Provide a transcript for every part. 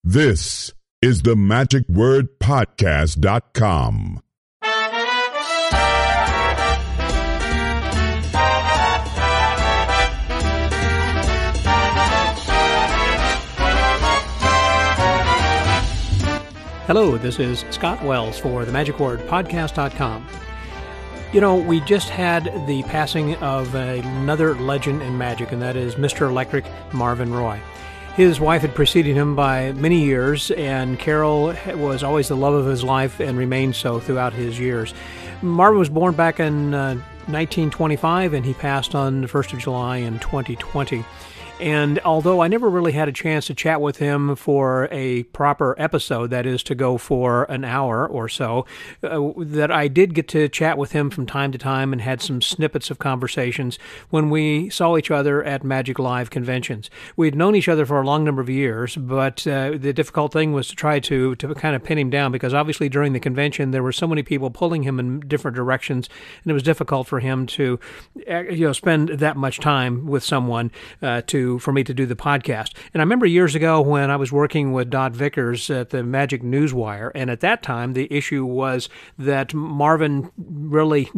This is the magicwordpodcast.com. Hello, this is Scott Wells for the magicwordpodcast.com. You know, we just had the passing of another legend in magic, and that is Mr. Electric, Marvyn Roy. His wife had preceded him by many years, and Carol was always the love of his life and remained so throughout his years. Marvyn was born back in 1925, and he passed on the 1st of July in 2020. And although I never really had a chance to chat with him for a proper episode, that is to go for an hour or so, that I did get to chat with him from time to time and had some snippets of conversations when we saw each other at Magic Live conventions. We'd known each other for a long number of years, but the difficult thing was to try to kind of pin him down, because obviously during the convention there were so many people pulling him in different directions, and it was difficult for him to spend that much time with someone for me to do the podcast. And I remember years ago when I was working with Dot Vickers at the Magic Newswire, and at that time the issue was that Marvyn really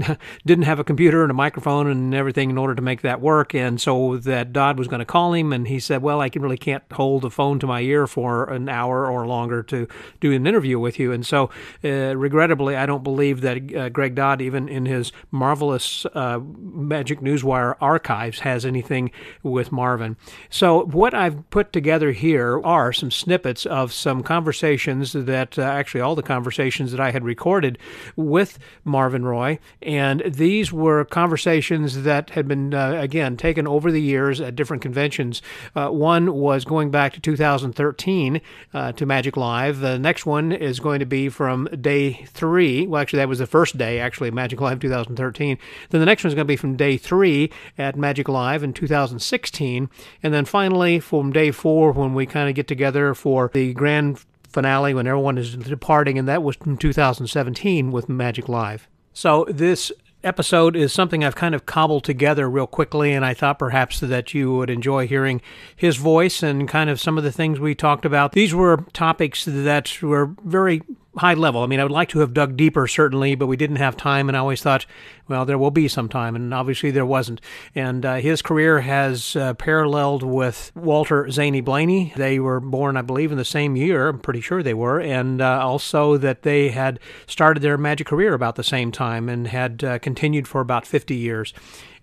didn't have a computer and a microphone and everything in order to make that work, and so that Dot was going to call him, and he said, well, I really can't hold the phone to my ear for an hour or longer to do an interview with you. And so regrettably, I don't believe that Greg Dodd, even in his marvelous Magic Newswire archives, has anything with Marvyn. So what I've put together here are some snippets of some conversations that, actually all the conversations that I had recorded with Marvyn Roy, and these were conversations that had been, again, taken over the years at different conventions. One was going back to 2013 to Magic Live. The next one is going to be from day 3. Well, actually, that was the first day, actually, Magic Live 2013. Then the next one is going to be from day 3 at Magic Live in 2016. And then finally, from day 4, when we kind of get together for the grand finale, when everyone is departing, and that was in 2017 with Magic Live. So this episode is something I've kind of cobbled together real quickly, and I thought perhaps that you would enjoy hearing his voice and kind of some of the things we talked about. These were topics that were very high level. I mean, I would like to have dug deeper, certainly, but we didn't have time, and I always thought, well, there will be some time, and obviously there wasn't. And his career has paralleled with Walter Zany Blaney. They were born, I believe, in the same year. I'm pretty sure they were, and also that they had started their magic career about the same time and had continued for about 50 years.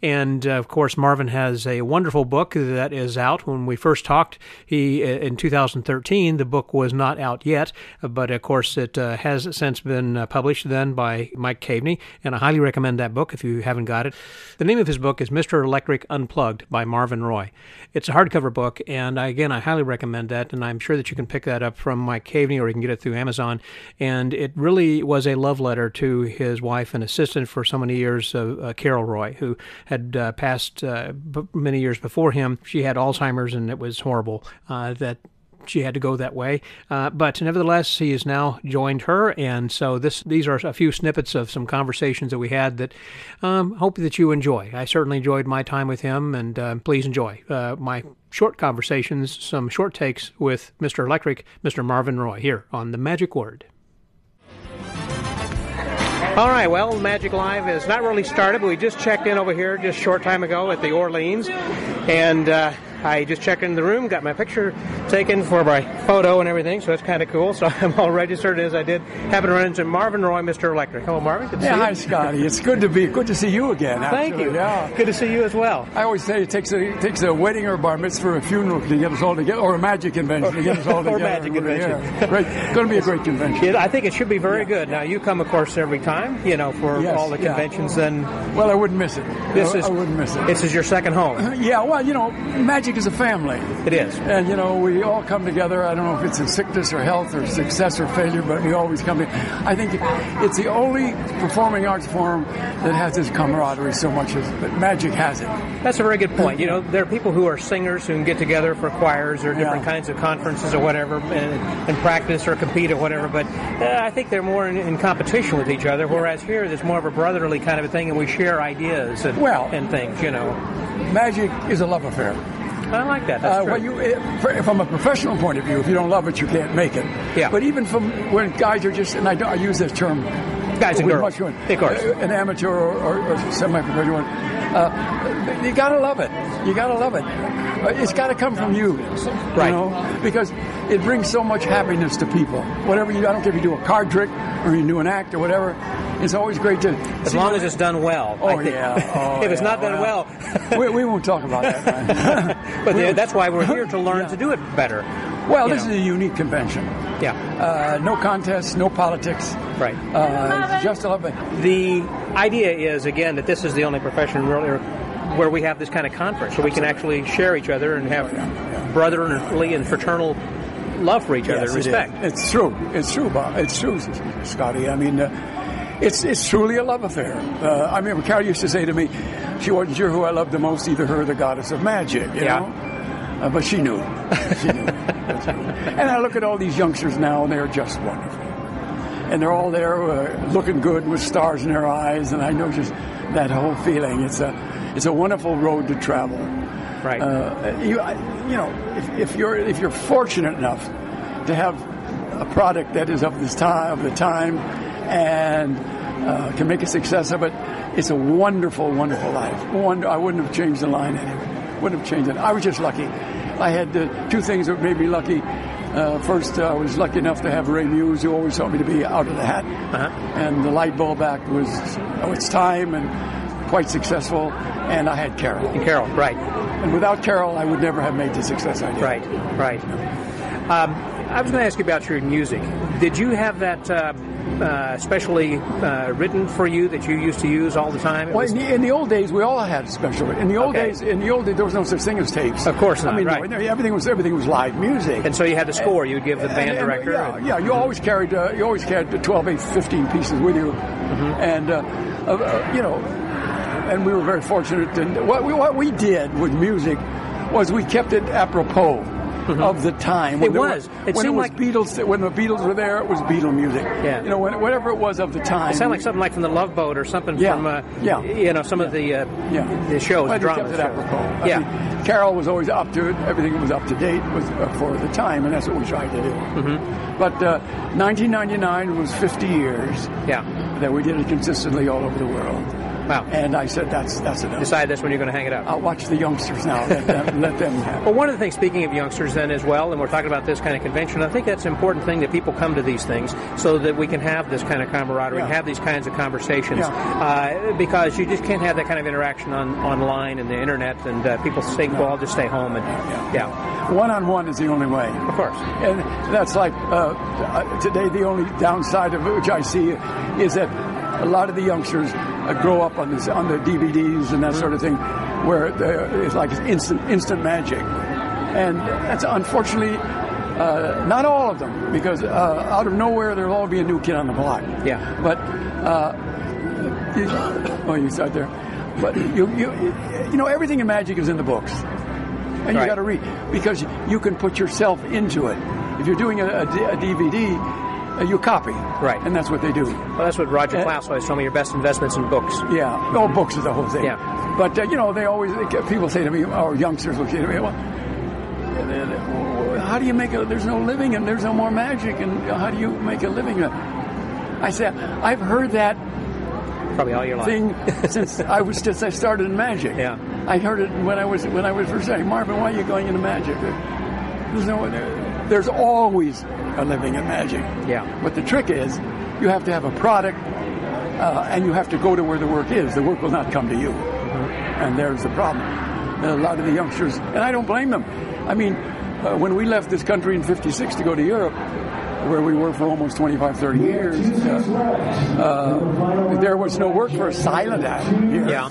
And, of course, Marvyn has a wonderful book that is out. When we first talked, in 2013, the book was not out yet, but, of course, it has since been published then by Mike Caveney, and I highly recommend that book if you haven't got it. The name of his book is Mr. Electric Unplugged by Marvyn Roy. It's a hardcover book, and, again, I highly recommend that, and I'm sure that you can pick that up from Mike Caveney, or you can get it through Amazon. And it really was a love letter to his wife and assistant for so many years, Carol Roy, who had passed many years before him. She had Alzheimer's, and it was horrible that she had to go that way. But nevertheless, he has now joined her, and so these are a few snippets of some conversations that we had that hope that you enjoy. I certainly enjoyed my time with him, and please enjoy my short conversations, some short takes with Mr. Electric, Mr. Marvyn Roy, here on The Magic Word. All right, well, Magic Live has not really started, but we just checked in over here just a short time ago at the Orleans, and I just checked in the room, got my picture taken for my photo and everything, so that's kind of cool. So I'm all registered as I did. Happen to run into Marvyn Roy, Mr. Electric. Hello, Marvyn. Good to see you. Hi, Scotty. It's good to see you again. Thank you. Yeah. Good to see you as well. I always say it takes a wedding or a bar mitzvah or a funeral to get us all together, or a magic convention to get us all together. Or magic convention. Yeah. Great. Going to be a great convention. I think it should be very good. Now, you come, of course, every time, for all the conventions. Then, well, I wouldn't miss it. I wouldn't miss it. This is your second home. Yeah, well, magic is a family. It is. And, we all come together. I don't know if it's in sickness or health or success or failure, but we always come together. I think it's the only performing arts form that has this camaraderie so much as magic has it. That's a very good point. There are people who are singers who can get together for choirs or different kinds of conferences or whatever and practice or compete or whatever, but I think they're more in competition with each other, whereas here there's more of a brotherly kind of a thing, and we share ideas and things, Magic is a love affair. I like that. That's true. From a professional point of view, if you don't love it, you can't make it. Yeah. But even from when guys are just, and I use this term, guys and girls, of course, an amateur or semi-professional one, you gotta love it. You gotta love it. It's got to come from you, right? You know, because it brings so much happiness to people. Whatever you, I don't care if you do a card trick or you do an act or whatever. It's always great to, as long as it's done well. Oh yeah. If it's not done well, we won't talk about that. Right? But that's why we're here to learn to do it better. Well, this is a unique convention. Yeah. No contests, no politics. Right. Just to love it. The idea is, again, that this is the only profession where we have this kind of conference, where we can actually share each other and have brotherly and fraternal love for each other and respect. It's true. It's true, Bob. It's true, Scotty. I mean, it's truly a love affair. I remember Carol used to say to me, she wasn't sure who I loved the most, either her or the goddess of magic, you know? But she knew. She knew. And I look at all these youngsters now, and they're just wonderful. And they're all there looking good with stars in their eyes, and I know just that whole feeling. It's a wonderful road to travel. Right. If you're fortunate enough to have a product that is of the time, and can make a success of it, it's a wonderful, wonderful life. I wouldn't have changed the line anyway. Wouldn't have changed it. I was just lucky. I had two things that made me lucky. First, I was lucky enough to have Ray Muse, who always taught me to be out of the hat. And the light bulb act was its time and quite successful. And I had Carol. And Carol, right. And without Carol, I would never have made the success I did. Right. I was going to ask you about your music. Did you have that specially written for you that you used to use all the time? Well, in the old days, we all had special. In the old days, there was no such thing as tapes. Of course not. I mean, right. everything was live music. And so you had the score. You would give the band director. You always carried 12, 8, 15 pieces with you, and and we were very fortunate. And what we did with music was we kept it apropos of the time. It was the Beatles. When the Beatles were there, it was Beatle music. Yeah. Whatever it was of the time. It sounded like something like from the Love Boat or something from some of the shows, the drama shows. Apropos. I mean, Carol was always up to it. Everything was up to date was for the time, and that's what we tried to do. But 1999 was 50 years. That we did it consistently all over the world. Wow. And I said, that's enough. Decide that's when you're going to hang it up. I'll watch the youngsters now. Let them have it. Well, one of the things, speaking of youngsters then as well, and we're talking about this kind of convention, I think that's an important thing that people come to these things so that we can have this kind of camaraderie and have these kinds of conversations. Because you just can't have that kind of interaction online and the internet, and people say, well, I'll just stay home. And One-on-one is the only way. Of course. And that's like, today the only downside of which I see is that a lot of the youngsters grow up on the DVDs and that sort of thing, where it's like instant magic, and that's unfortunately not all of them, because out of nowhere there'll always be a new kid on the block. But you start there. But you everything in magic is in the books, and you got to read, because you can put yourself into it. If you're doing a DVD. You copy. Right. And that's what they do. Well, that's what Roger Klaus always told me, your best investments in books. Yeah. No, books is the whole thing. Yeah. But, people say to me, or youngsters will say to me, well, how do you there's no living and there's no more magic, and how do you make a living? I said, I've heard that probably all your life thing since I started in magic. Yeah. I heard it when I was first saying, Marvin, why are you going into magic? There's always a living in magic. Yeah. But the trick is, you have to have a product, and you have to go to where the work is. The work will not come to you. And there's the problem. And a lot of the youngsters, and I don't blame them. I mean, when we left this country in '56 to go to Europe, where we were for almost 25, 30 years, there was no work for a silent act here. Yeah.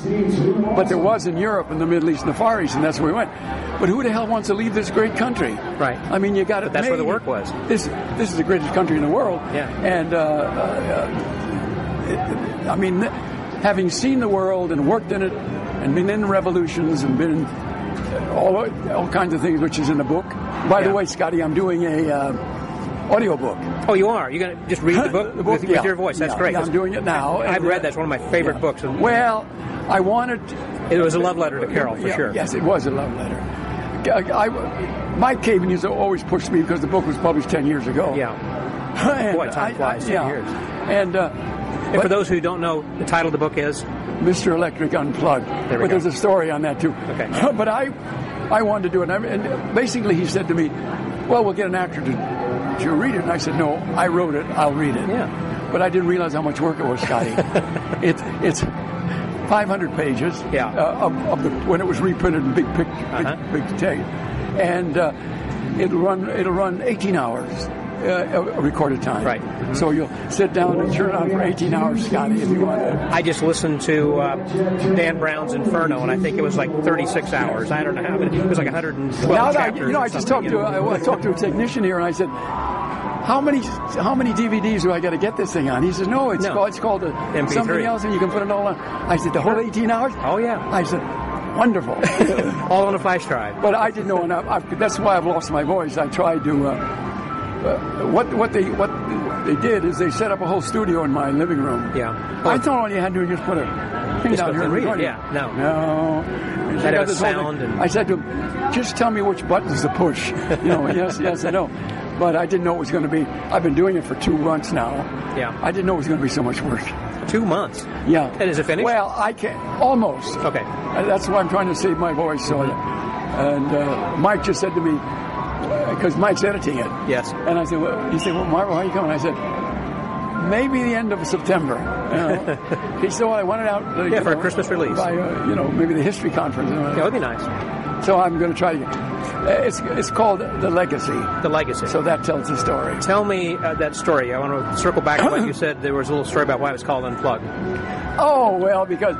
But there was in Europe and the Middle East and the Far East, and that's where we went. But who the hell wants to leave this great country? Right. I mean, you got it. That's where the work was. This is the greatest country in the world. Yeah. And having seen the world and worked in it, and been in revolutions and been in all kinds of things, which is in the book. By the way, Scotty, I'm doing a audio book. Oh, you are? You're going to just read the book, with your voice? That's great. Yeah, I'm doing it now. I've read that. It's one of my favorite books. Well, I wanted... It was a love letter to Carol, for sure. Yes, it was a love letter. Mike Caven used to always push me because the book was published 10 years ago. Yeah. And boy, time flies. 10 years. And for those who don't know, the title of the book is Mr. Electric Unplugged. But there's a story on that too. Okay. But I wanted to do it, and basically he said to me, "Well, we'll get an actor to read it." And I said, "No, I wrote it. I'll read it." Yeah. But I didn't realize how much work it was, Scotty. It's 500 pages. Yeah. Of the when it was reprinted in big tape, and it'll run 18 hours. Recorded time. Right. So you'll sit down and turn it on for 18 hours, Scotty, if you want to. I just listened to Dan Brown's Inferno, and I think it was like 36 hours. I don't know how many. It was like 112 chapters. I just talked to a technician here, and I said, how many DVDs do I got to get this thing on? He says, no, it's called MP3. Something else, and you can put it all on. I said, the whole 18 hours? Oh, yeah. I said, wonderful. All on a flash drive. But I didn't know enough. That's why I've lost my voice. I tried to... What they did is they set up a whole studio in my living room. Yeah. I thought all you had to do was just put a thing down here and read it. Yeah. No. That had a sound. And... I said to him, just tell me which buttons to push. Yes and no. But I didn't know it was going to be. I've been doing it for 2 months now. Yeah. I didn't know it was going to be so much work. 2 months. Yeah. And is it finished? Well, I can't. Almost. Okay. That's why I'm trying to save my voice. So, and Mike just said to me, because Mike's editing it. Yes. And I said, he said, well, Marvin, how are you coming? I said, maybe the end of September. He said, well, I want it out. For a Christmas release. By, maybe the history conference. That would be nice. So I'm going to try to it's called The Legacy. The Legacy. So that tells the story. Tell me that story. I want to circle back to what you said. There was a little story about why it was called Unplugged. Oh, well, because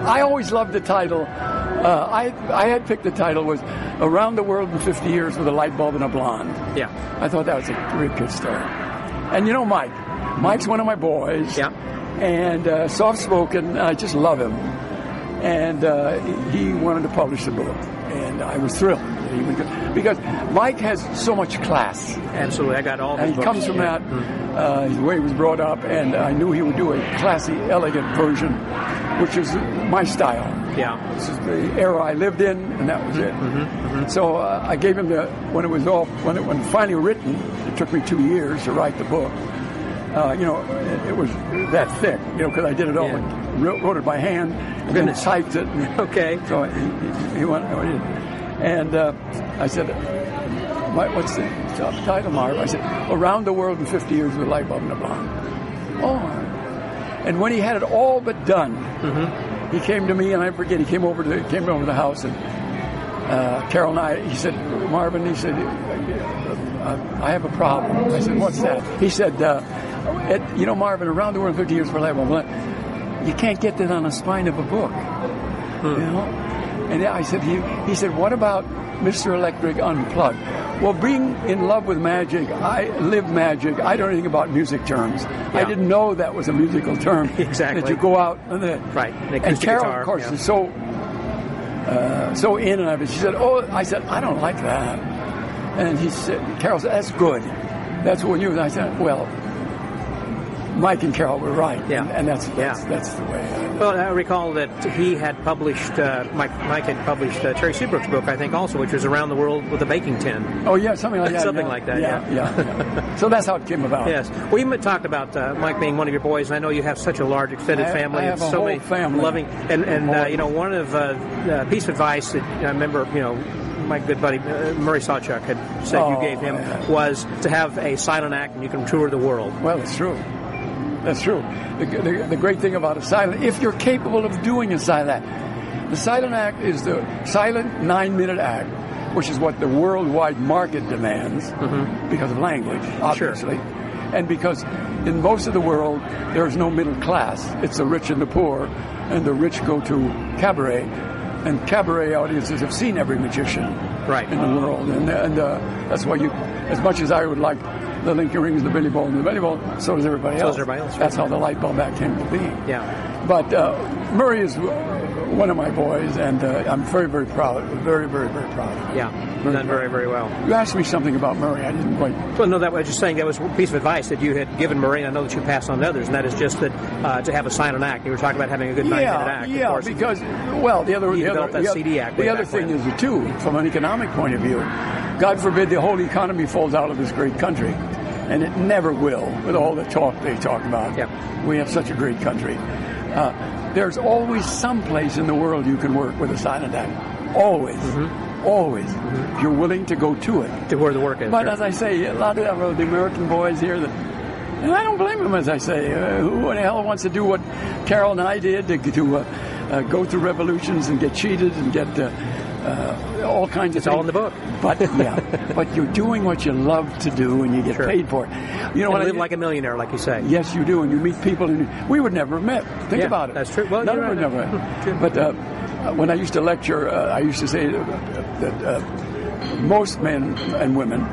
I always loved the title. I had picked the title was Around the World in 50 Years with a Light Bulb and a Blonde. Yeah. I thought that was a really good story. And Mike's one of my boys. Yeah. And soft-spoken. I just love him. And he wanted to publish the book. And I was thrilled that he would go. Because Mike has so much class. Absolutely. I got all his books. And he comes from that, the way he was brought up. And I knew he would do a classy, elegant version, which is my style. Yeah. This is the era I lived in, and that was it. So I gave him when it was finally written, it took me 2 years to write the book. It was that thick, because I did it all, wrote it by hand, and then typed it. Okay. So he went, and I said, what's the title, Marv? I said, Around the World in 50 Years with a Light Bulb and a Blonde. Oh. And when he had it all but done, he came to me, and I forget, he came over to the house, and Carol and I, he said, Marvin, I have a problem. I said, what's that? He said, Marvin, Around the World in 50 Years for Life, you can't get that on the spine of a book. And I said, he said, what about Mr. Electric Unplugged? Well, being in love with magic, I live magic. I don't know anything about music terms. Yeah. I didn't know that was a musical term. Exactly. That you go out and and Carol, guitar, of course, is so in and of it. She said, I said, I don't like that. And Carol said, that's good. That's what you. And I said, well, Mike and Carol were right. Yeah. And that's the way. Well, I recall that he had published, Mike had published Terry Seabrook's book, I think, also, which was Around the World with a Baking Tin. Oh, yeah, something like that. Something like that, yeah. So that's how it came about. Yes. Well, you talked about Mike being one of your boys, and I know you have such a large extended family. I have and a so whole many family. Loving, and one of the piece of advice that I remember, my good buddy Murray Sawchuk had said you gave him was to have a silent act and you can tour the world. Well, it's true. That's true. The great thing about a silent, if you're capable of doing a silent act, the silent act is the silent 9-minute act, which is what the worldwide market demands because of language, obviously. Sure. And because in most of the world, there's no middle class. It's the rich and the poor, and the rich go to cabaret. And cabaret audiences have seen every magician in the world. And that's why as much as I would like the Lincoln Rings, the Billy Bowl, and the Billy Bowl, so does everybody else. Right. That's how the light bulb act came to be. Yeah. But Murray is one of my boys, and I'm very, very proud. Very, very, very proud of him. Yeah, done very, very well. You asked me something about Murray. I didn't quite... Well, no, I was just saying that was a piece of advice that you had given Murray, and I know that you passed on to others, and that is just that to have a silent act. You were talking about having a good 9-minute act. Yeah, of course. Because, well, the other CD act. The other thing is, too, from an economic point of view, God forbid the whole economy falls out of this great country. And it never will, with all the talk they talk about. Yeah. We have such a great country. There's always some place in the world you can work with a silent act. Always. Mm-hmm. Always. Mm-hmm. If you're willing to go to it. To where the work is. But sure. As I say, a lot of the American boys here, and I don't blame them, as I say. Who in the hell wants to do what Carol and I did, to go through revolutions and get cheated and get... all kinds of things. It's all in the book. But but you're doing what you love to do, and you get paid for it. You know, and live like a millionaire, like you say. Yes, you do, and you meet people, and we would never have met. Think about it. That's true. Well, none of us would never met. But when I used to lecture, I used to say that most men and women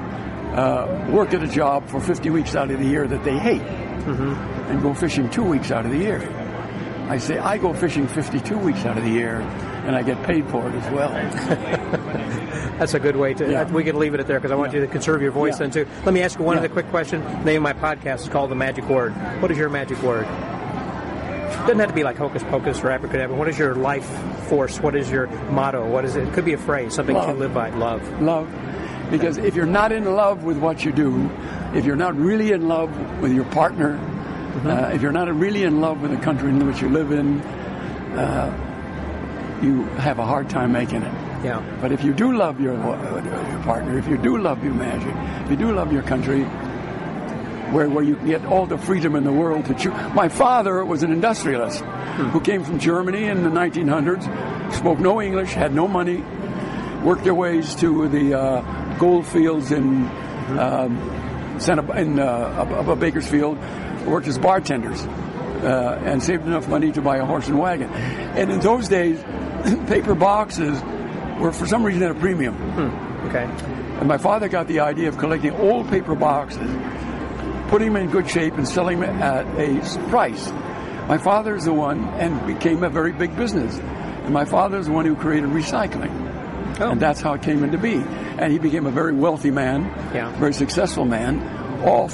work at a job for 50 weeks out of the year that they hate, and go fishing 2 weeks out of the year. I say I go fishing 52 weeks out of the year, and I get paid for it as well. That's a good way to... We could leave it at there, because I want you to conserve your voice then, too. Let me ask you one other quick question. The name of my podcast is called The Magic Word. What is your magic word? It doesn't have to be like hocus pocus or abracadabra. What is your life force? What is your motto? What is it? It could be a phrase, something you live by. Love. Love. Because if you're not in love with what you do, if you're not really in love with your partner, if you're not really in love with the country in which you live in, you have a hard time making it. Yeah. But if you do love your partner, if you do love your magic, if you do love your country, where you get all the freedom in the world to choose. My father was an industrialist who came from Germany in the 1900s, spoke no English, had no money, worked their ways to the gold fields in Bakersfield, worked as bartenders, and saved enough money to buy a horse and wagon. And in those days, paper boxes were for some reason at a premium. Okay. And my father got the idea of collecting old paper boxes, putting them in good shape, and selling them at a price. My father's the one, and became a very big business. And my father's the one who created recycling. Oh. And that's how it came into be. And he became a very wealthy man, very successful man, all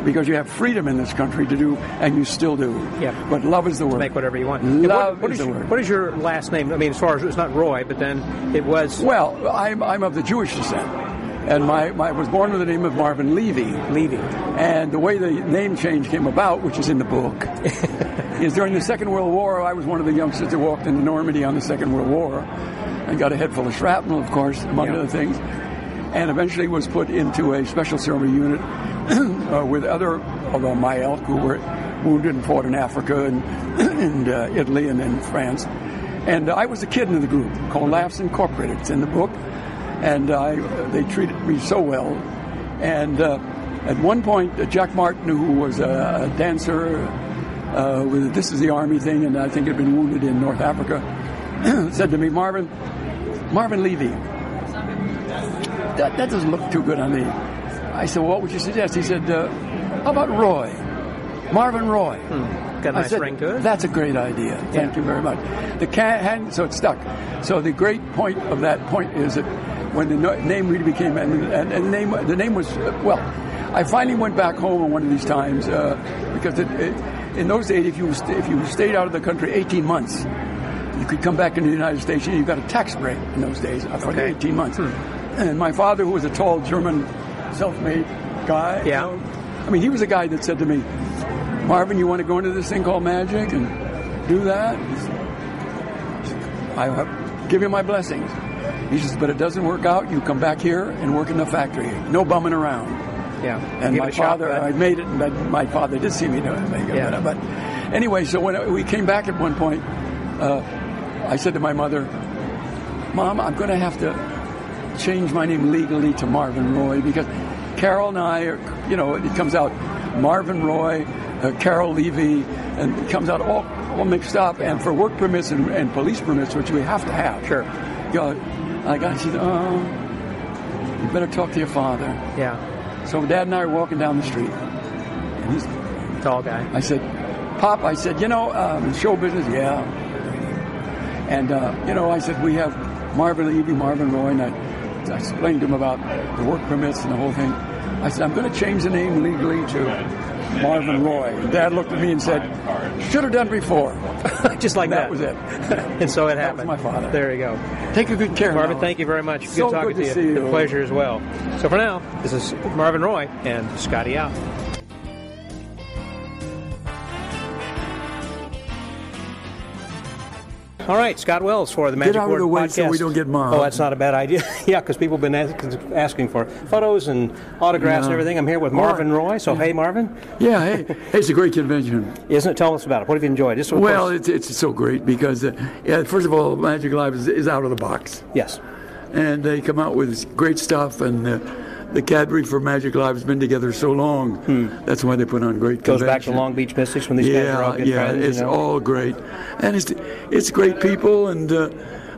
because you have freedom in this country to do, and you still do. Yeah. But love is the word. Make whatever you want. Love is the word. What is your last name? I mean, as far as it's not Roy, but then it was... Well, I'm of the Jewish descent. And I was born with the name of Marvyn Levy. And the way the name change came about, which is in the book, is during the Second World War, I was one of the youngsters that walked into Normandy on the Second World War and got a head full of shrapnel, of course, among other things, and eventually was put into a special ceremony unit with other of my ilk who were wounded and fought in Africa and in Italy and in France. And I was a kid in the group called Laughs Incorporated. It's in the book. And they treated me so well. And at one point, Jack Martin, who was a dancer with This Is the Army thing, and I think had been wounded in North Africa, said to me, Marvyn Levy, that doesn't look too good on me. I said, well, what would you suggest? He said, how about Roy? Marvyn Roy. Got a nice ring to it. That's a great idea. Thank you very much. So it stuck. So the great point of that point is that when the name really became, and the name was, well, I finally went back home on one of these times because in those days, if you stayed out of the country 18 months, you could come back into the United States and you got a tax break in those days for the 18 months. And my father, who was a tall German, self-made guy, I mean, he was a guy that said to me, Marvyn, you want to go into this thing called magic and do that? I give you my blessings. He says, but it doesn't work out. You come back here and work in the factory. No bumming around. Yeah. And my father, I made it, but my father did see me do it. But anyway, so when we came back at one point, I said to my mother, Mom, I'm going to have to change my name legally to Marvyn Roy because Carol and I are, it comes out Marvyn Roy, Carol Levy, and it comes out all mixed up. And for work permits and police permits, which we have to have. Sure. I got, she said, you better talk to your father. Yeah. So Dad and I are walking down the street. And he's tall guy. I said, Pop, show business, yeah. And, I said, we have Marvyn Roy, and I explained to him about the work permits and the whole thing. I said, I'm going to change the name legally to Marvyn Roy. And Dad looked at me and said, should have done before. Just like that. That was it. And so it happened. That was my father. There you go. Take a good care, Marvin, thank you very much. So good talking good to to see you. The pleasure as well. So for now, this is Marvyn Roy and Scotty out. All right, Scott Wells for the Magic Get out Word of the way podcast. so we don't get mobbed. Oh, that's not a bad idea. Yeah, because people have been asking for photos and autographs and everything. I'm here with Marvyn Roy. So, hey, Marvin. Yeah, hey, it's a great convention. Isn't it? Tell us about it. What have you enjoyed? Well, it's so great because, first of all, Magic Live is out of the box. Yes. And they come out with great stuff, and the Cadbury for Magic Live has been together so long. That's why they put on great convention. Goes back to Long Beach Mystics when these guys are all good friends. It's all great. And it's great people, and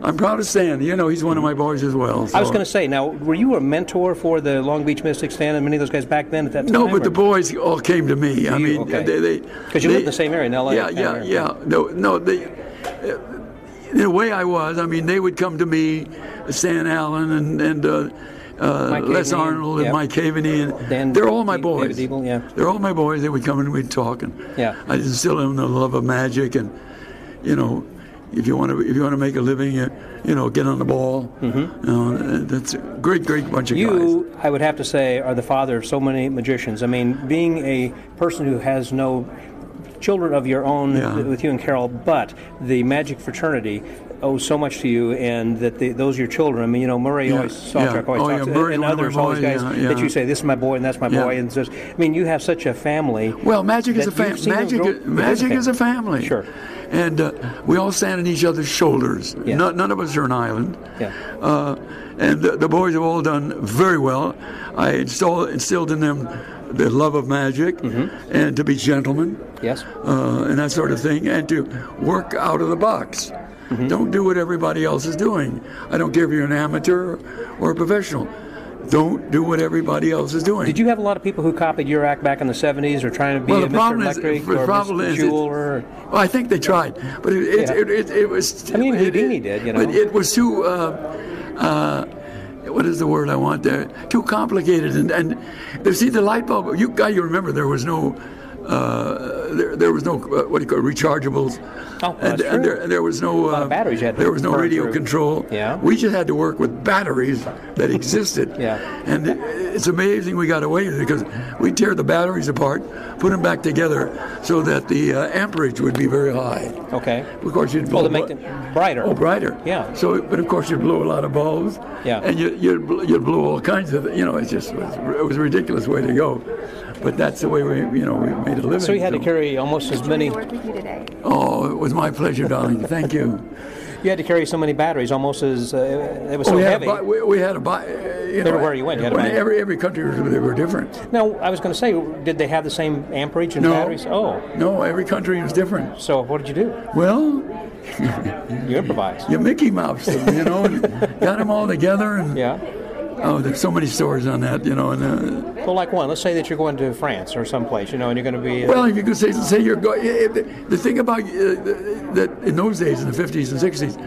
I'm proud of Stan. He's one of my boys as well. So. I was going to say, now, were you a mentor for the Long Beach Mystics, Stan, and many of those guys back then at that time? No, but the boys all came to me. I mean, they because you lived in the same area in L.A. Yeah. No, the way I was, I mean, they would come to me, Stan Allen and Les Arnold and Mike Haveney, and they're all my boys. They're all my boys. They would come and we'd talk, and I instill in them the love of magic, and if you want to make a living, get on the ball. That's a great bunch of guys. You, I would have to say, are the father of so many magicians. I mean, being a person who has no children of your own with you and Carol, but the magic fraternity owes so much to you, and that those are your children. I mean, Murray always talks, and others, all these guys that you say, this is my boy and that's my boy, and says, I mean, you have such a family. Well, magic is a family. Magic is a family. Sure. And we all stand on each other's shoulders. Yeah. None of us are an island. Yeah. And the boys have all done very well. I instilled in them the love of magic, and to be gentlemen, and that sort of thing, and to work out of the box. Don't do what everybody else is doing. I don't care if you're an amateur or a professional. Don't do what everybody else is doing. Did you have a lot of people who copied your act back in the 70s, or trying to be a Mr. Electric or Mr. Jewel? Well, I think they tried, but it was. I mean, Houdini did, But it was too. What is the word I want there? Too complicated, and see the light bulb. You remember there was no. There was no what do you call it, rechargeables, and there was no batteries. There was no radio control. Yeah. We just had to work with batteries that existed. And it's amazing we got away with it, because we tear the batteries apart, put them back together, so that the amperage would be very high. Okay. Of course, you'd blow to make them brighter. Oh, brighter. Yeah. So, but of course, you'd blow a lot of bulbs. Yeah. And you'd blow all kinds of. It was a ridiculous way to go. But that's the way we made a living. So you had to carry almost as many. Work with you today. Oh, it was my pleasure, darling. Thank you. You had to carry so many batteries, almost as it was so heavy. We had to buy. Everywhere you went, you had to buy. Every country they were different. Now, I was going to say, did they have the same amperage and batteries? Oh, no, every country was different. So what did you do? Well, you improvised. You Mickey Mouse them, and got them all together, and oh, there's so many stories on that, and. Well, like one. Let's say that you're going to France or someplace, and you're going to be. Well, if you could say you're going. The thing about that in those days, in the 50s and 60s,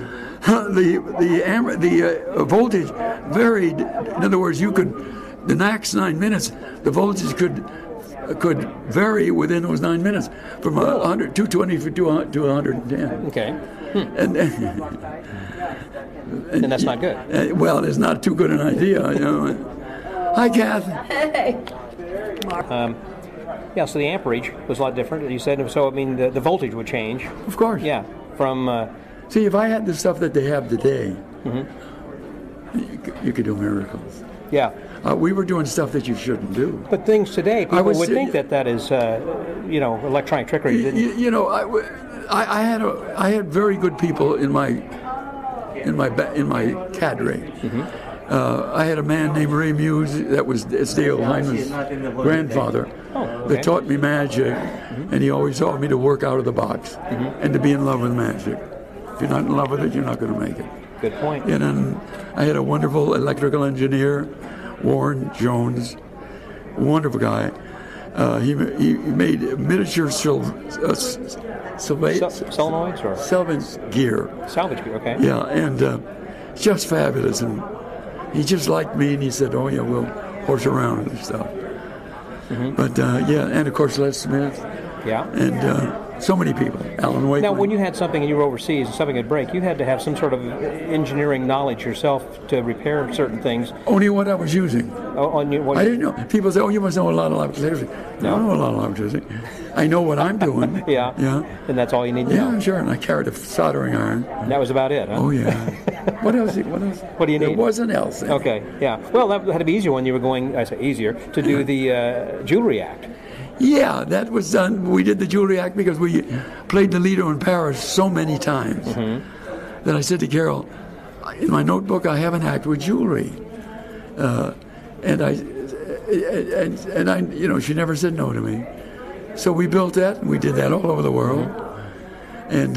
the voltage varied. In other words, the next 9 minutes, the voltage could vary within those 9 minutes from 220 to 110. Okay. And that's not good. Well, it's not too good an idea. Hi, Kath. Hey. So the amperage was a lot different, you said. So, I mean, the voltage would change. Of course. Yeah. From. See, if I had the stuff that they have today, you could do miracles. Yeah. We were doing stuff that you shouldn't do. But things today, people would think that is, electronic trickery. I had very good people in my cadre. I had a man named Ray Muse, it's Dale Hyman's grandfather, that taught me magic, and he always taught me to work out of the box and to be in love with magic. If you're not in love with it, you're not going to make it. Good point. And then I had a wonderful electrical engineer, Warren Jones, wonderful guy, He made miniature Solenoids or salvage gear. Salvage gear, okay. Yeah, and just fabulous. And he just liked me, and he said, "Oh yeah, we'll horse around and stuff." Mm-hmm. But and of course Les Smith. Yeah. And so many people. Alan Wakeman. Now, when you had something and you were overseas and something would break, you had to have some sort of engineering knowledge yourself to repair certain things. Only what I was using. I didn't know. People say, "Oh, you must know a lot of electricity." No, I don't know a lot of electricity. I know what I'm doing. Yeah. And that's all you need to know. Yeah, sure. And I carried a soldering iron. And that was about it, huh? Oh, yeah. What else? What do you need? There wasn't else. Okay, yeah. Well, that had to be easier when you were going, I say easier, to do the Jewelry Act. Yeah, that was done. We did the Jewelry Act because we played the Lido in Paris so many times that I said to Carol, in my notebook, I have an act with jewelry. And I, she never said no to me. So we built that, and we did that all over the world. And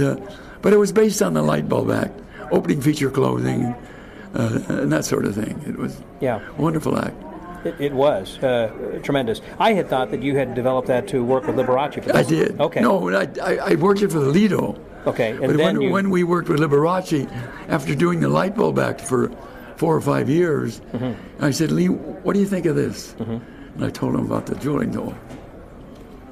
but it was based on the Light Bulb Act, opening feature clothing, and that sort of thing. It was a wonderful act. It was tremendous. I had thought that you had developed that to work with Liberace. I did. Okay. No, I worked it for the Lido. Okay. And but then when we worked with Liberace, after doing the Light Bulb Act for 4 or 5 years, I said, "Lee, what do you think of this?" And I told him about the jewelry.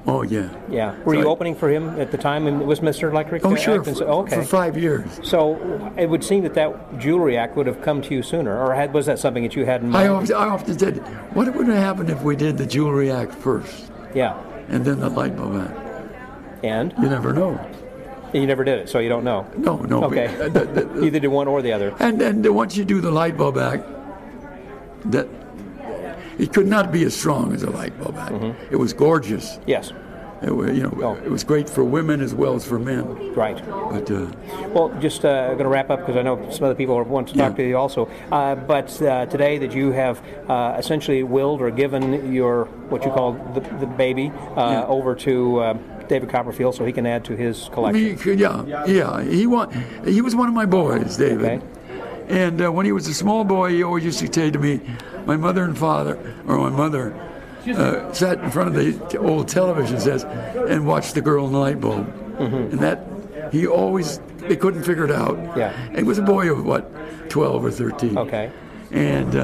Oh, yeah. Yeah. Were you opening for him at the time? And was Mr. Electric? Oh, sure. Okay. For 5 years. So it would seem that Jewelry Act would have come to you sooner, or was that something that you had in mind? I often said, what would have happened if we did the Jewelry Act first? Yeah. And then the Light Bulb Act? And? You never know. You never did it, so you don't know. No. Okay. Either do one or the other. And once you do the Light Bulb Act, that it could not be as strong as a Light Bulb Act. It was gorgeous. Yes. It was great for women as well as for men. Right. But well, just going to wrap up because I know some other people want to talk to you also. But today that you have essentially willed or given your what you call the baby over to David Copperfield so he can add to his collection. He was one of my boys, David. Okay. And when he was a small boy, he always used to say to me, my mother sat in front of the old television sets and watched The Girl in the Light Bulb. And that, they couldn't figure it out. Yeah. And he was a boy of, 12 or 13. Okay. And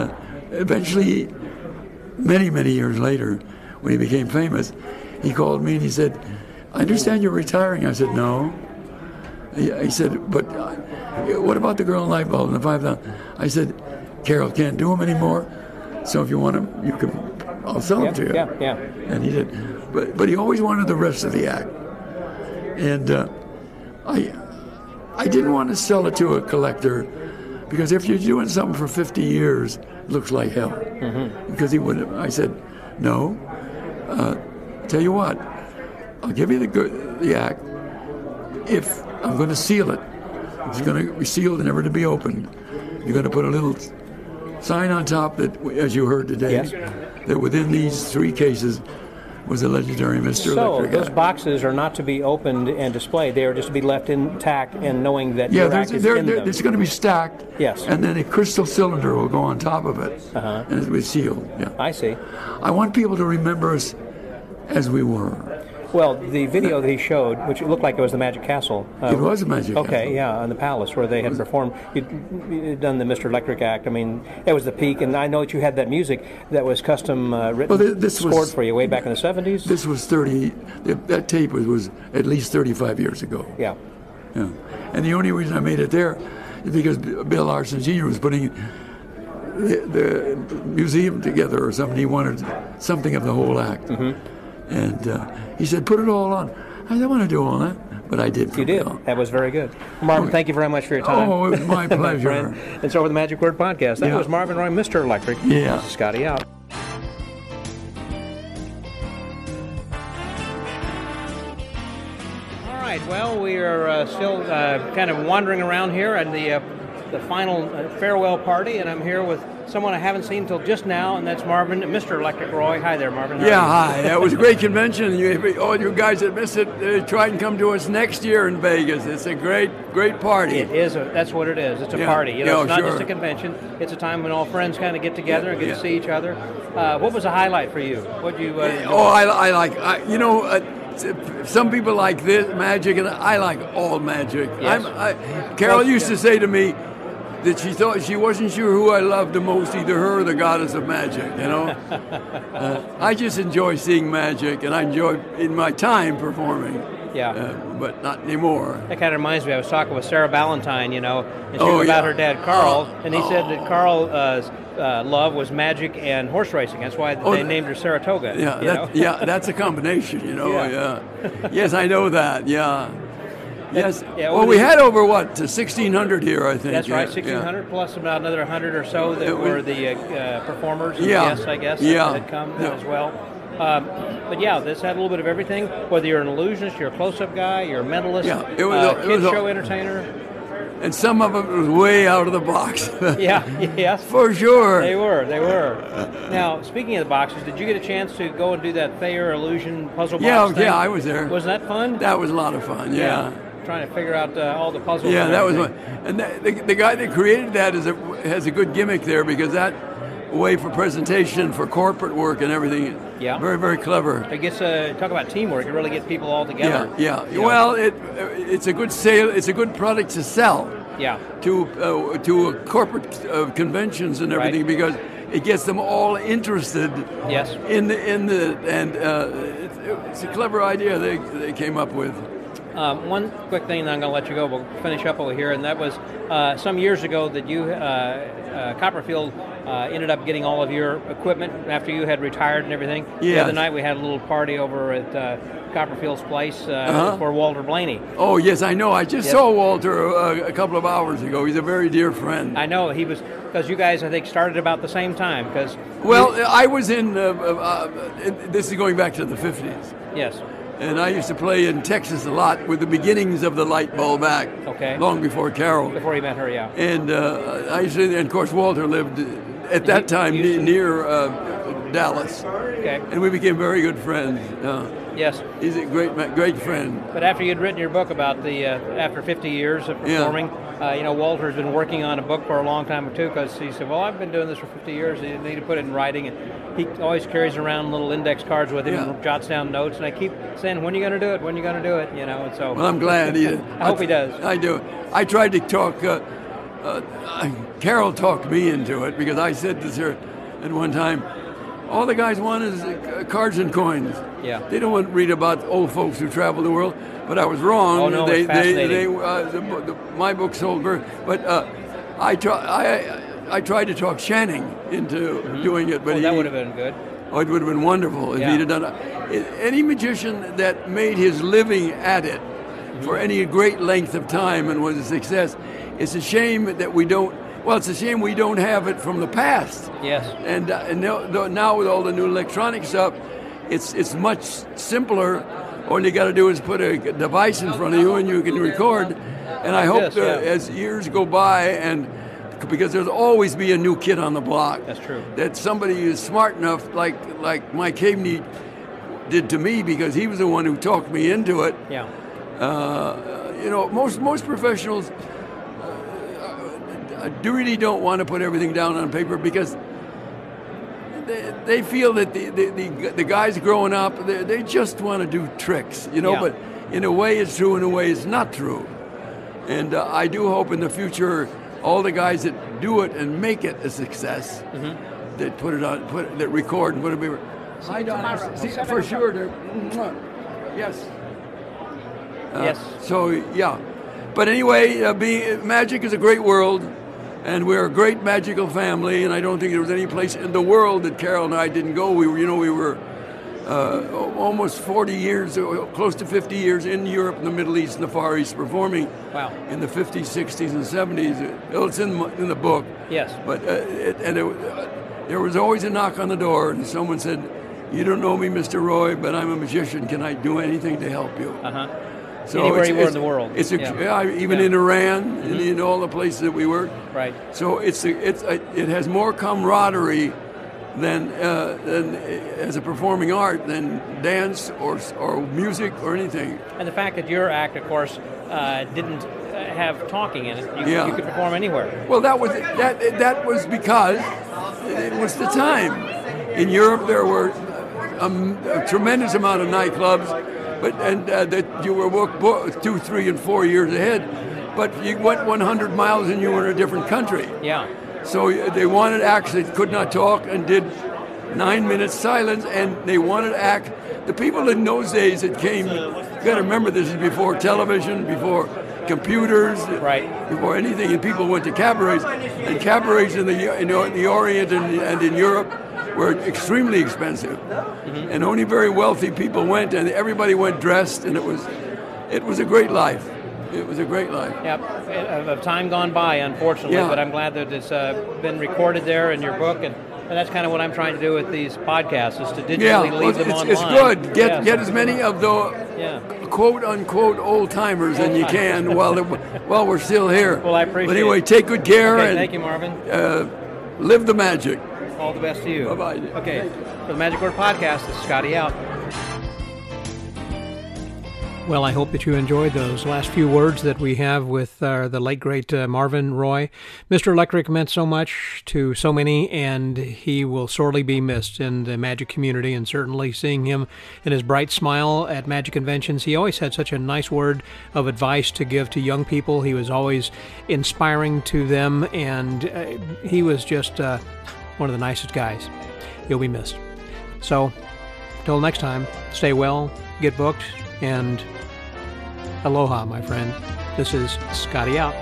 eventually, many, many years later, when he became famous, he called me and he said, "I understand you're retiring." I said, "No." He said, "But what about The Girl in the Light Bulb and the 5,000?" I said, "Carol can't do them anymore, so if you want them, I'll sell them to you." Yeah. And he did. But he always wanted the rest of the act. And I didn't want to sell it to a collector because if you're doing something for 50 years, it looks like hell. Because he wouldn't. I said, "No. Tell you what, I'll give you the act if I'm going to seal it. It's going to be sealed and never to be opened. You're going to put a little sign on top that, as you heard today, that within these 3 cases was a legendary Mr. Electric. So those boxes are not to be opened and displayed. They are just to be left intact and knowing that your act is in them. It's going to be stacked. Yes. And then a crystal cylinder will go on top of it. And it'll be sealed. Yeah. I see. I want people to remember us as we were. Well, the video that he showed, which looked like it was the Magic Castle. It was a Magic Castle. Okay, yeah, in the Palace where they had performed. You'd done the Mr. Electric Act. I mean, it was the peak, and I know that you had that music that was custom written, scored for you way back in the 70s. This was that tape was at least 35 years ago. Yeah. And the only reason I made it there is because Bill Larson Jr. was putting the museum together or something. He wanted something of the whole act. And he said, "Put it all on." I didn't want to do all that, but I did. You did. That was very good. Marvin, thank you very much for your time. Oh, it was my pleasure. And so, over the Magic Word Podcast, that was Marvyn Roy, Mr. Electric. Yeah. Scotty out. All right. Well, we are still kind of wandering around here at the final farewell party, and I'm here with someone I haven't seen until just now, and that's Marvyn, Mr. Electric Roy. Hi there, Marvyn. How are you? Hi. That was a great convention. All you guys that missed it, try and come to us next year in Vegas. It's a great party. It is. That's what it is. It's a party. It's not just a convention. It's a time when all friends kind of get together and get to see each other. What was a highlight for you? What you? Some people like this magic, and I like all magic. Yes. Carol used to say to me that she thought she wasn't sure who I loved the most, either her or the goddess of magic. I just enjoy seeing magic, and I enjoy in my time performing. But not anymore. That kind of reminds me. I was talking with Sarah Ballantyne, and she was about her dad Carl, and he said that Carl's love was magic and horse racing. That's why they named her Saratoga. That's a combination. Yes, I know that. Yeah. Yes. Well, we had over 1,600 here, I think. That's right, 1,600 plus about another 100 or so that were the performers and guests, I guess, that had come as well. But this had a little bit of everything. Whether you're an illusionist, you're a close-up guy, you're a mentalist, kid show entertainer. And some of it was way out of the box. Yes. For sure. They were. Now, speaking of the boxes, did you get a chance to go and do that Thayer illusion puzzle box thing? Yeah, I was there. Wasn't that fun? That was a lot of fun, yeah. Trying to figure out all the puzzles. Yeah, that was fun. And the guy that created that has a good gimmick there, because that way for presentation, for corporate work and everything. Yeah. Very, very clever. I guess talk about teamwork. It really gets people all together. Yeah. Well, it's a good sale. It's a good product to sell. Yeah. To corporate conventions and everything, because it gets them all interested. Yes. It's a clever idea they came up with. One quick thing, and I'm going to let you go. We'll finish up over here, and that was some years ago that you, Copperfield, ended up getting all of your equipment after you had retired and everything. Yeah. The other night we had a little party over at Copperfield's place for Walter Blaney. Oh, yes, I know. I just saw Walter a couple of hours ago. He's a very dear friend. I know. He was, because you guys, I think, started about the same time. I was in, this is going back to the 50s. Yes. And I used to play in Texas a lot with the beginnings of the light bulb act. Okay. Long before Carol. Before you met her, yeah. And I used to, and of course, Walter lived at that time near Dallas. Okay. And we became very good friends. Yes. He's a great friend. But after you'd written your book about after 50 years of performing, Walter's been working on a book for a long time too, because he said, well, I've been doing this for 50 years. You need to put it in writing. And he always carries around little index cards with him and jots down notes. And I keep saying, when are you going to do it? When are you going to do it? And so. Well, I'm glad he did. I hope he does. I do. I tried to talk. Carol talked me into it, because I said to her at one time, all the guys want is cards and coins. Yeah. They don't want to read about old folks who travel the world. But I was wrong. Oh, no, it's fascinating. My book sold very. But I tried to talk Channing into doing it. But that would have been good. Oh, it would have been wonderful if he'd have done it. Any magician that made his living at it for any great length of time and was a success, it's a shame that we don't. Well, it's a shame we don't have it from the past. Yes. And now with all the new electronic stuff, it's much simpler. All you got to do is put a device in front of you and you can record. And I hope as years go by, and because there'll always be a new kid on the block. That's true. That somebody is smart enough, like Mike Haveney did to me, because he was the one who talked me into it. Yeah. Most professionals really don't want to put everything down on paper, because they feel that the guys growing up, they just want to do tricks, but in a way it's true, in a way it's not true. And I do hope in the future all the guys that do it and make it a success, that put it on, that record and put it on. Hi, Donna. For sure. Yes. Yes. So, yeah. But anyway, magic is a great world. And we're a great magical family, and I don't think there was any place in the world that Carol and I didn't go. We were almost 40 years, close to 50 years in Europe, and the Middle East, and the Far East, performing. Wow. In the 50s, 60s, and 70s. It's in the book. Yes. But there was always a knock on the door, and someone said, "You don't know me, Mr. Roy, but I'm a magician. Can I do anything to help you?" So anywhere you were in the world. Even in Iran, in all the places that we worked. Right. So it has more camaraderie than as a performing art than dance or music or anything. And the fact that your act, of course, didn't have talking in it. You could perform anywhere. Well, that was because it was the time. In Europe, there were a tremendous amount of nightclubs, that you were booked 2, 3, and 4 years ahead. But you went 100 miles and you were in a different country. Yeah. So they wanted acts that could not talk and did 9 minutes silence, and they wanted to act. The people in those days that came, you got to remember, this is before television, before computers, right, before anything, and people went to cabarets, and cabarets in the Orient and in Europe were extremely expensive, and only very wealthy people went, and everybody went dressed, and it was a great life. It was a great life. Yep, of time gone by, unfortunately, but I'm glad that it's been recorded there in your book, and that's kind of what I'm trying to do with these podcasts, is to digitally leave them online. It's good. Get as many of the quote-unquote old-timers as you can while we're still here. Well, I appreciate it. But anyway, take good care. Okay, and thank you, Marvin. Live the magic. All the best to you. Bye-bye. Okay, for the Magic Word Podcast, this is Scotty out. Well, I hope that you enjoyed those last few words that we have with the late, great Marvyn Roy. Mr. Electric meant so much to so many, and he will sorely be missed in the magic community, and certainly seeing him and his bright smile at magic conventions. He always had such a nice word of advice to give to young people. He was always inspiring to them, and he was just one of the nicest guys. He'll be missed. So, till next time, stay well, get booked, and aloha, my friend. This is Scotty out.